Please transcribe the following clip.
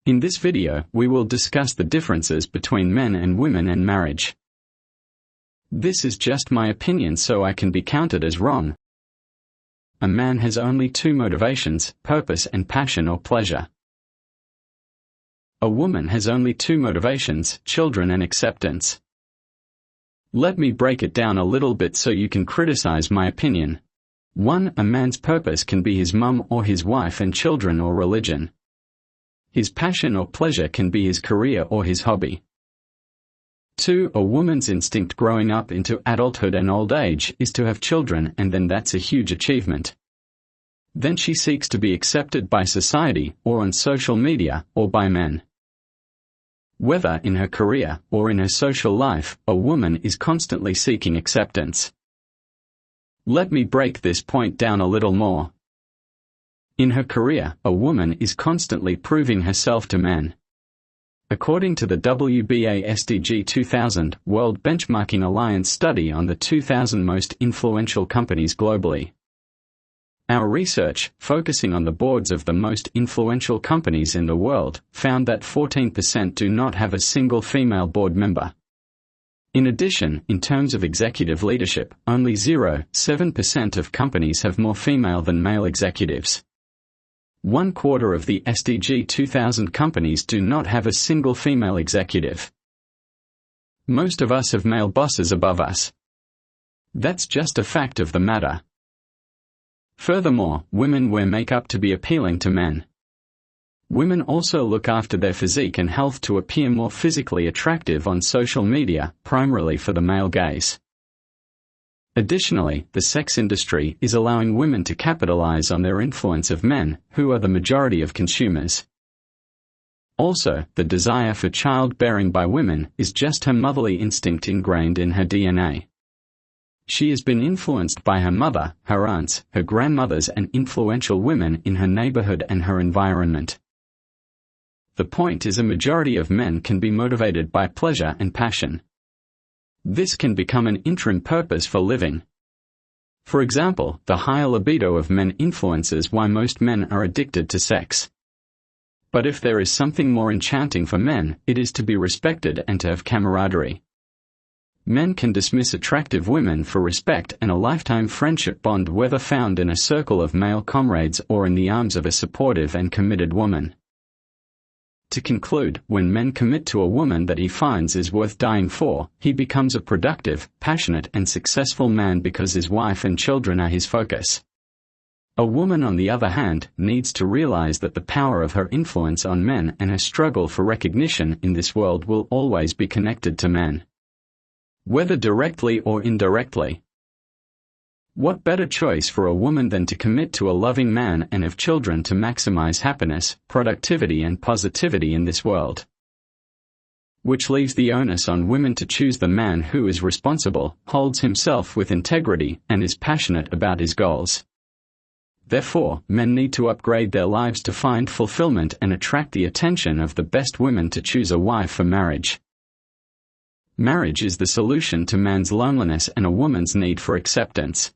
In this video, we will discuss the differences between men and women and marriage. This is just my opinion, so I can be counted as wrong. A man has only two motivations: purpose and passion or pleasure. A woman has only two motivations: children and acceptance. Let me break it down a little bit so you can criticize my opinion. 1. A man's purpose can be his mum or his wife and children or religion. His passion or pleasure can be his career or his hobby. 2. A woman's instinct growing up into adulthood and old age is to have children, and then that's a huge achievement. Then she seeks to be accepted by society, or on social media, or by men. Whether in her career or in her social life, a woman is constantly seeking acceptance. Let me break this point down a little more. In her career, a woman is constantly proving herself to men. According to the WBA SDG 2000 World Benchmarking Alliance study on the 2000 most influential companies globally, our research, focusing on the boards of the most influential companies in the world, found that 14% do not have a single female board member. In addition, in terms of executive leadership, only 0.7% of companies have more female than male executives. 1/4 of the SDG 2000 companies do not have a single female executive. Most of us have male bosses above us. That's just a fact of the matter. Furthermore, women wear makeup to be appealing to men. Women also look after their physique and health to appear more physically attractive on social media, primarily for the male gaze. Additionally, the sex industry is allowing women to capitalize on their influence of men, who are the majority of consumers. Also, the desire for childbearing by women is just her motherly instinct ingrained in her DNA. She has been influenced by her mother, her aunts, her grandmothers, and influential women in her neighborhood and her environment. The point is, a majority of men can be motivated by pleasure and passion. This can become an interim purpose for living. For example, the higher libido of men influences why most men are addicted to sex. But if there is something more enchanting for men, it is to be respected and to have camaraderie. Men can dismiss attractive women for respect and a lifetime friendship bond, whether found in a circle of male comrades or in the arms of a supportive and committed woman. To conclude, when men commit to a woman that he finds is worth dying for, he becomes a productive, passionate, and successful man because his wife and children are his focus. A woman, on the other hand, needs to realize that the power of her influence on men and her struggle for recognition in this world will always be connected to men, whether directly or indirectly. What better choice for a woman than to commit to a loving man and have children to maximize happiness, productivity, and positivity in this world? Which leaves the onus on women to choose the man who is responsible, holds himself with integrity, and is passionate about his goals. Therefore, men need to upgrade their lives to find fulfillment and attract the attention of the best women to choose a wife for marriage. Marriage is the solution to man's loneliness and a woman's need for acceptance.